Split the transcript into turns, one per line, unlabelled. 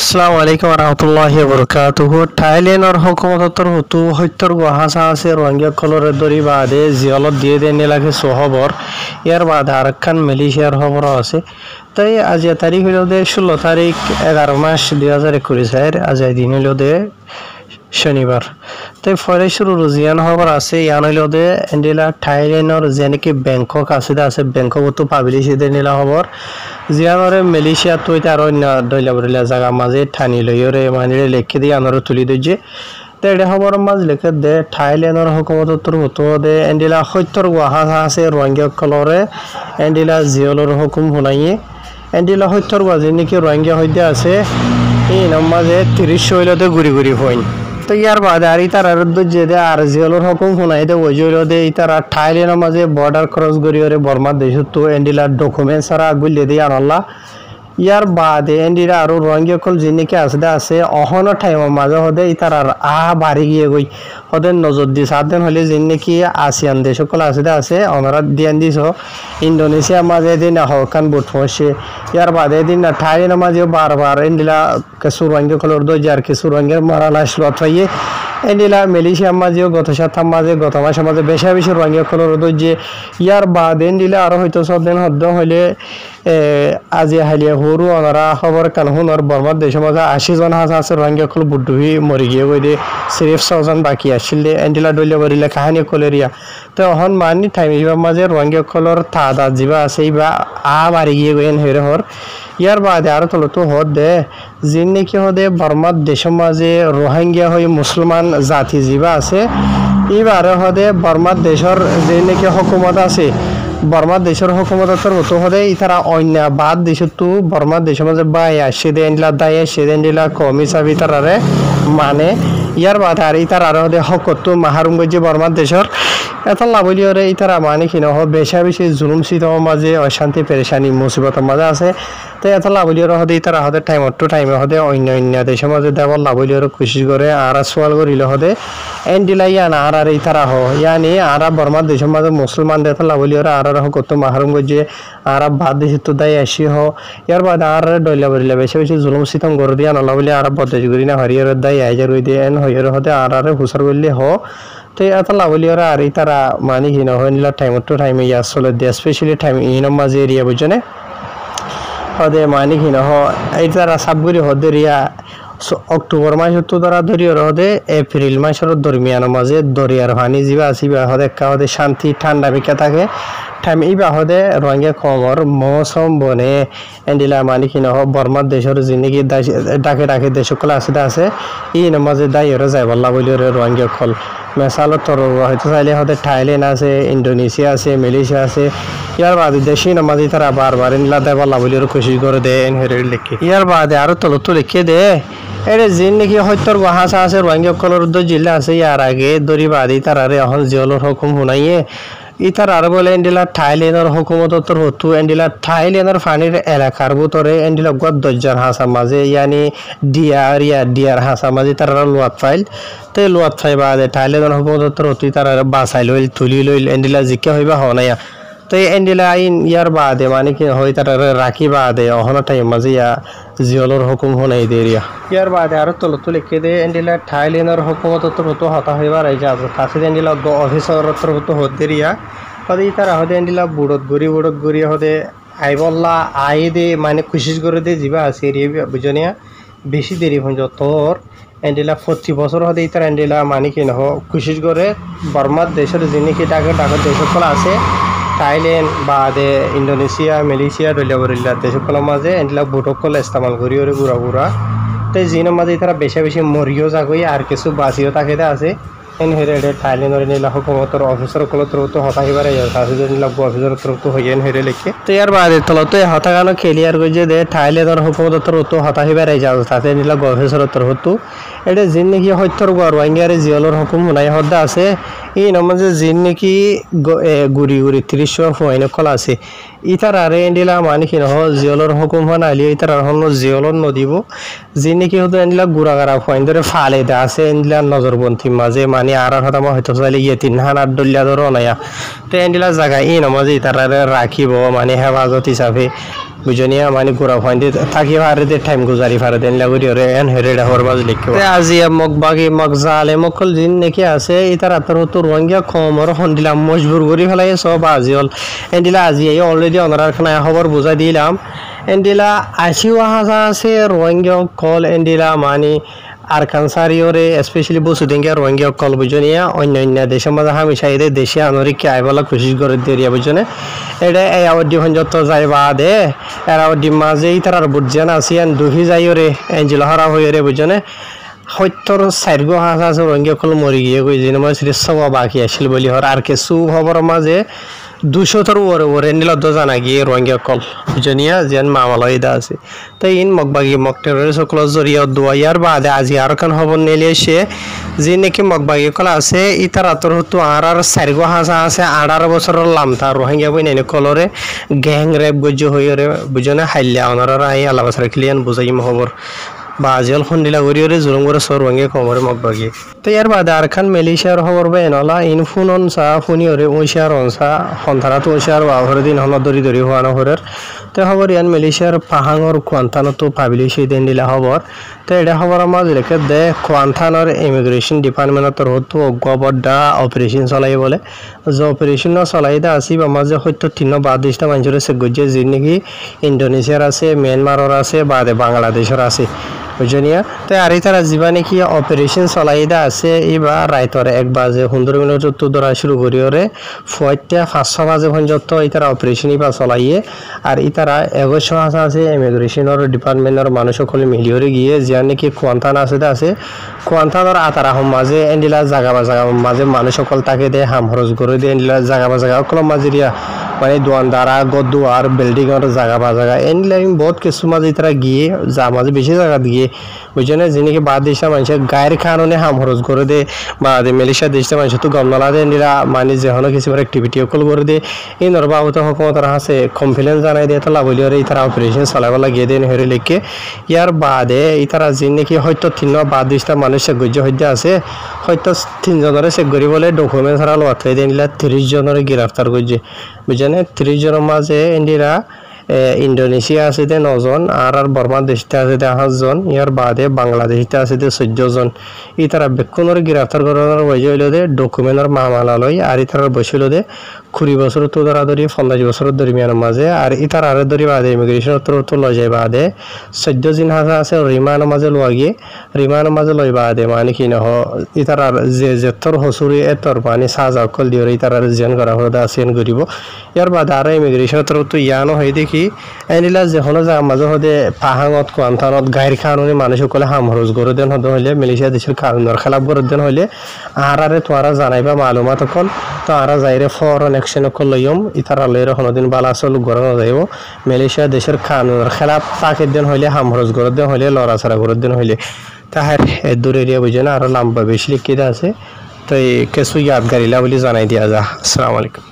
আসসালামু আলাইকুম রহমতুল্লাহি বরকাতুহু থাইল্যান্ডর হুকুমতর হতু হত্যর গুহাসা আছে রোহিঙ্গা কলরের দরি বাদে জিয়ালত দিয়ে দেন লাগে সোহবর ইয়ার বাদে আরেকখান মালয়েশিয়ার খবর আছে তাই আজ তারিখ হইল দে 16 তারিখ 11 মাস 2021 আজ দিন হইল দে শনিবার তাই ফরে শুরু রুজিয়ান খবর আছে ইয়ান হইল দে এন্ডিলা থাইল্যান্ডর যেনেকি ব্যাংকক আছে ব্যাংকক তো পাবলিশ দে নিলা খবর জিয়ানরে মালয়েশিয়া তো তার অন্য দইলা বরিলা জায়গা মাঝে ঠানি লইরে মানিরে লেখে দিয়ে আনরে তুলি দইছে তেড়ে খবর মাঝ লেখে দে থাইল্যান্ডর হুকুমত তোর হতো দে এন্ডিলা সত্যর গুহা আছে রোহিঙ্গা কলরে এন্ডিলা জিয়লর হুকুম শুনাইয়ে এন্ডিলা সত্যর গুহা যেনেকি রোহিঙ্গা হইতে আছে এই নামাজে 30 হইলতে ঘুরি হইন তো ইয়ার বাদে আর ইতার আর যে দে আর জিয়লর হুকুম শুনাই দে ওই জইল দে ইতার থাইল্যান্ডের মাঝে বর্ডার ক্রস করিরে বর্মা দেশ তো এন্ডিলা ডকুমেন্টস সারা আগুলে দিয়ে আনলা ইয়ার বাদে এন্ডিরা আর রোহিঙ্গা কল যেনেকে আছে অহন টাইমের মাঝে হদে ইতার আর বাড়ি গিয়ে গই হদে নজর দি সাতদিন হলে যেনেকি আসিয়ান দেশ সকল আছে ওনারা দিয়ান দিছ ইন্দোনেশিয়া মাঝে দিন হকান বুট ফসে ইয়ার বাদে দিন না থাইল্যান্ডের মাঝে বারবার এন্ডিলা কিছু রোহিঙ্গা কলর দই যার কিছু রোহিঙ্গার মারা লাশ লথাইয়ে এন্ডিলা মালয়েশিয়ার মাঝেও গত সপ্তাহ মাঝে গত মাসের মাঝে বেশি রোহিঙ্গা কলর দই যে ইয়ার বাদে এন্ডিলা আরো হয়তো সবদিন হদ্দ হইলে আজি হালিয়া হরু ওনারা খবর কান হুনর বর্মার দেশের মাঝে 80 জন আছে রোহিঙ্গা কল বুড্ডুহি মরি গিয়ে গই দে সিরিফ 100 জন বাকি আসছিল এন্ডিলা ডইলে বরিলে কাহিনী কলেরিয়া তো হন মানি টাইম ইবার মাঝে রোহিঙ্গা কলর তাদা জিবা আছে বা মারি গিয়ে গইন হেরে হর ইয়ার বাদে আর তো হদ দে যিন নাকি হদে বর্মার দেশের মাঝে রোহিঙ্গা হয়ে মুসলমান জাতি জিবা আছে এবারে হদে বর্মার দেশের যে নাকি হুকুমত আছে বর্মার দেশের হুকুমতর মতো হদে ইতারা অন্য বাদ দেশ তো বর্মার দেশের মাঝে বাই আসে দেন দায় আসে দেন দিলা কমি চাবি তারারে মানে ইয়ার বাদে আর ইতার আর হদে হকত মাহারুম গজ্জে বর্মার দেশের এত লাভলিয়রে ইতারা মানে কি নহ বেশি জুলুম শীতর মাঝে অশান্তি পেরেশানি মুসিবতের মাঝে আছে তো এত লাভলিয়র হদে ইতারা হদে টাইমে হদে অন্য দেশের মাঝে দেওয়ার লাভলিয়র কোশিশ করে আর সোয়াল করিলে হদে এন্ডিলাই আর ইতারা ইয়ানি আর বর্মার দেশের মাঝে মুসলমান দেখ লাভলিয়র আর হকত মাহারুম গজ্জে আর বাদ দেশে তো দায় আসি ইয়ার বাদ আর ডইলা বরিলে বেশি জুলুম শীতম গর দিয়া নলা বলে আর বদেশ করি না হরিয়র দায় আইজার হই দিয়ে হইয়র হদে আর হুসার করলে তো এত লাভলিয়রা আর তারা মানে কি নহনিলা টাইমে ইয়া চলে দিয়ে স্পেশালি টাইম ইনম মাঝে এরিয়া বুঝনে হদে মানে কি নহ এই তারা সাবগুড়ি হদে রিয়া অক্টোবর মাসের তো তারা দরিয়র হদে এপ্রিল মাসের দরমিয়ানের মাঝে দরিয়ার পানি যা আসিবা হদে হদে শান্তি ঠান্ডা বিকা থাকে টাইম ইবা হদে রোহিঙ্গা কমর মৌসম বনে এন্ডিলা মানে কি নহ বর্মার দেশের যিনি ডাকে দেশ সকল আছে ই মাঝে দায়রে যাইবার লাভলিয়রে রোহিঙ্গা কল মেসালত তোর হয়তো চাইলে হদে থাইল্যান্ড আছে ইন্দোনেশিয়া আছে মালয়েশিয়া আছে ইয়ার বাদে দেশি নামাজি তারা বারবার এনলা দেবার লাভলিয়র কোশিশ করে দে হেরে লিখে ইয়ার বাদে আরো তো লিখে দে এরে যিন নাকি হত্যর গুহাসা আছে রোহিঙ্গা কলর জিল্লা আছে ইয়ার আগে দরি বাদি তারারে এখন জিয়লর হুকুম শুনাইয়ে ইতার আর বলে এন্ডিলা থাইল্যান্ডের হুকুমতর হতু এন্ডিলা থাইল্যান্ডের ফানির এলাকার ভিতরে এন্ডিলা গদ দজ্জার হাসা মাঝে ইয়ানি ডিয়ার হাসা মাঝে তারা লোয়াত ফাইল তো লোয়াত ফাই বাদে থাইল্যান্ডের হুকুমতর হতু তারা বাসাই লইল তুলি লইল এন্ডিলা জিকা হইবা হনাইয়া তো এন্ডিলা আইন ইয়ার বাদে মানে কি হয় তারা রাখি বাদে অহন টাইম মাঝে ইয়া জিয়লর হুকুম শুনাই দেরিয়া ইয়ার বাদে আর তো লিখে দে এন্ডিলা থাইল্যান্ডের হুকুমতর হতো হতা হইবার এই যা কাছে এন্ডিলা অফিসর হতো হদেরিয়া হদে তারা হদে এন্ডিলা বুড়ত গড়ি হদে আইবল্লা আই দে মানে কোশিশ করে দে যাবা আছে এরিয়া বুঝনিয়া বেশি দেরি হয়ে তোর এন্ডিলা 40 বছর হদে তারা এন্ডিলা মানে কি নহ কোশিশ করে বর্মার দেশের যিনি কি ডাকের দেশ সকল আছে থাইল্যান্ড বাদে ইন্দোনেশিয়া মালয়েশিয়া ডলিয়া দেশ সকলের মাঝে এন্ডিলা বুটকল ইস্তেমাল করি গুড়া তো যিনি মাঝে তারা বেশি মরিও যাগই আর কিছু বাঁচিও থাকে আছে এন হেরে থাইল্যান্ডের নীলা হুকুমতর অফিসর কলতর তো হতাহিবারে আছে নীলাব্য অফিসর তরফ তো হইয়েন হেরে লিখে তো ইয়ার বাদে তলত হতাগানো খেলিয়ার গজে দে থাইল্যান্ডের হুকুমতর তো হতাহিবারে যাও তাতে নীলাব্য অফিসর তরফ তো এটা যিন নাকি হত্যর রোহিঙ্গারে জিয়লর হুকুম শুনাই হদ্দা আছে এই নমাজে যিন নাকি গুড়ি 30 ফয়ন কল আছে ইতার আরে এন্ডিলা মানে কি নহ জিয়লর হুকুম হনালি ইতার হন জিয়লর নদিব যিন নাকি হতো এন্ডিলা গুড়াগারা ফয়ন ধরে ফালে দে আছে এন্ডিলা নজরবন্দি মাঝে মানে আর হতা হয়তো চাইলে ইয়ে 3 হান 8 ডলিয়া ধরো নয়া তো এন্ডিলা জায়গা এই নমাজে ইতার রাখিব মানে হেফাজত হিসাবে বুঝনিয়া মানে গোরা ফাইন্দি থাকি পারে দে টাইম গুজারি পারে দেন লাগরি ওরে এন হেরেডা হরবাজ লিখো আজি মগ বাগি মগ জালে মকল জিন নাকি আছে ইতার আতর তো রোহিঙ্গা কমর হন্দিলাম মজবুর করি ফেলাই সব আজি হল এন্ডিলা আজি এই অলরেডি অনারার খানা খবর বুঝাই দিলাম এন্ডিলা আসিও হাজা আছে রোহিঙ্গা কল এন্ডিলা মানে আরকানসারিওরে স্পেশালি বসুদিঙ্গা রোহিঙ্গা কল বুঝনিয়া অন্য দেশের মাঝে হামেশা এদের দেশে আনরিকে আইবলা কোশিশ করে দেরিয়া বুঝনে এটা এই আওয়ার্ডি হঞ্জত যাই বাদে এর আওয়ার্ডি মাঝে ইতার বুঝছেন আসিয়ান দুহি যাইরে এঞ্জেল হারা হইরে বুঝনে সত্যর চাৰিগো হাঁহ আছে ৰঙীয়া কল মৰি গিয়ে গৈ যেন মই চাব বাকী আছিল বুলি হৰ আৰু কিছু খবৰৰ মাজে 200 ওরে নিলত জানা গিয়ে রোহিঙ্গা কল বুঝনিয়া যেন মামালয়দা আছে তাই ইন মগবাগি মকটের সকল জরিয়া দুয়ার বাদে আজি আর কান খবর নেলে সে যে নাকি মগবাগি কল আছে ইতার আতর হতো আর 4 হাঁসা আছে 18 বছরের লামতা রোহিঙ্গা বই নেনে কলরে গ্যাং রেপ গজ্জ হইরে বুঝনে হাইলা অনারা আই আলা বছর ক্লিয়ান বুঝাইম খবর বাজল খন্ডিলা গরিয়রে জুলুম করে সরঙ্গে কমরে মগবাগি তো ইয়ার বাদে আর খান মালয়েশিয়ার খবর বে নলা ইনফুনন সা ফুনিয়রে ওইশার অনসা হন্তারা তো ওইশার ওহরে দিন হল দরি হওয়ানো হরের তো খবর ইয়ান মালয়েশিয়ার পাহাঙর কোয়ান্তানো তো পাবিলি সেই দিন দিলা খবর তো এটা খবর আমার লেখে দে কোয়ান্তানোর ইমিগ্রেশন ডিপার্টমেন্টর হতো গবরডা অপারেশন চলাই বলে যে অপারেশন চলাই দা আসিব আমার যে হয়তো 3 বাদ দেশটা মানুষের সে গজ্জে যে নাকি ইন্দোনেশিয়ার আছে মিয়ানমারের আছে বাদে বাংলাদেশের আছে বুঝনিয়া তো আর তারা জীবা নাকি অপারেশন চলাইদা আছে এবার রাইতর 1 বাজে 15 মিনিট তো ধরা শুরু করিওরে ফয়টা 5:00 বাজে পর্যন্ত ইতারা অপারেশন ইবা চলাইয়ে আর ইতারা 100 আছে ইমিগ্রেশনের ডিপার্টমেন্টের মানুষ সকলে মিলিয়রে গিয়ে যে নাকি কোয়ান্তান আছে কোয়ান্তানের আতারা মাঝে এন্ডিলা জায়গা মাঝে মানুষ সকল তাকে দে হাম খরচ করে দে এন্ডিলা জায়গা সকল মাঝেরিয়া মানে দোয়ানদারা গদুয়ার বিল্ডিংর জায়গা এন্ডিলা বহুত কিছু মাঝে তারা গিয়ে যা মাঝে বেশি জায়গা দিয়ে বুঝছেন যেনেকি বাদ দেশা মানুষ গায়ের খাননে হাম খরচ করে দে বা মালয়েশিয়া দেশটা মানুষ তো গমনালা দে এন্ডিলা মানে যেহনো কিছু অ্যাক্টিভিটি সকল করে দে এই নরবাহত হকুমতর হাসে কমপ্লেন জানাই দিয়ে তো লাভলিয়রে ইতারা অপারেশন চালাবার লাগিয়ে দেন হেরে লিখে ইয়ার বাদে ইতারা যেনেকি হয়তো 3 বাদ দেশটা মানুষ গজ্য হইতে আছে হয়তো 3 জনরে চেক করি বলে ডকুমেন্ট ছাড়া লোয়াতে দিলা 30 জনরে গ্রেফতার করছে বুঝছেন 30 জনের মাঝে এন্ডিরা ইন্দোনেশিয়া আছে 9 জন আর বর্মা দেশতে আছে 5 জন ইয়ার বাদে বাংলাদেশতে আছে 14 জন ইতারা বেক্ষণরে গ্রেফতার করার বয়স হইল দে ডকুমেন্টর মামলা লই আর ইতারা বসিল দে 20 বছর তো ধরি 50 বছরের দরমিয়ানের মাঝে আর ইতার আরে ধরি বাদে ইমিগ্রেশন তো লই যায় বাদে 14 দিন হাজা আছে রিমান্ডের মাঝে লওয়া গিয়ে রিমান্ডের মাঝে লই বাদে মানে কি না ইতার যে তোর হসুরি এতর মানে সাজা কল দিয়ে ইতার জেন করা হদা সেন করিব ইয়ার বাদে আর ইমিগ্রেশন তো ইয়ানো হয় দেখি এনিলা যেহনো যা মাঝে হদে পাহাঙত কোয়ান্তানত গায়ের খানুনি মানুষ সকলে হাম খরচ করে দেন হতে হইলে মালয়েশিয়া দেশের কানুনের খেলাফ করে দেন হইলে আরে তোরা জানাইবা মালুমাত কল তো আরা যাইরে ফরন অ্যাকশন কল লইম ইতারা লইরে হনদিন বালাসল গরন যাইব মালয়েশিয়া দেশের কানুনের খেলাফ তাকে দেন হইলে হাম খরচ করে দেন হইলে লড়াছাড়া করে দেন হইলে তাহার দূর এরিয়া বুঝে না আরো লম্বা বেশি লিখিত আছে তো কিছু ইয়াদগারিলা বলে জানাই দিয়া যা আসসালামু আলাইকুম।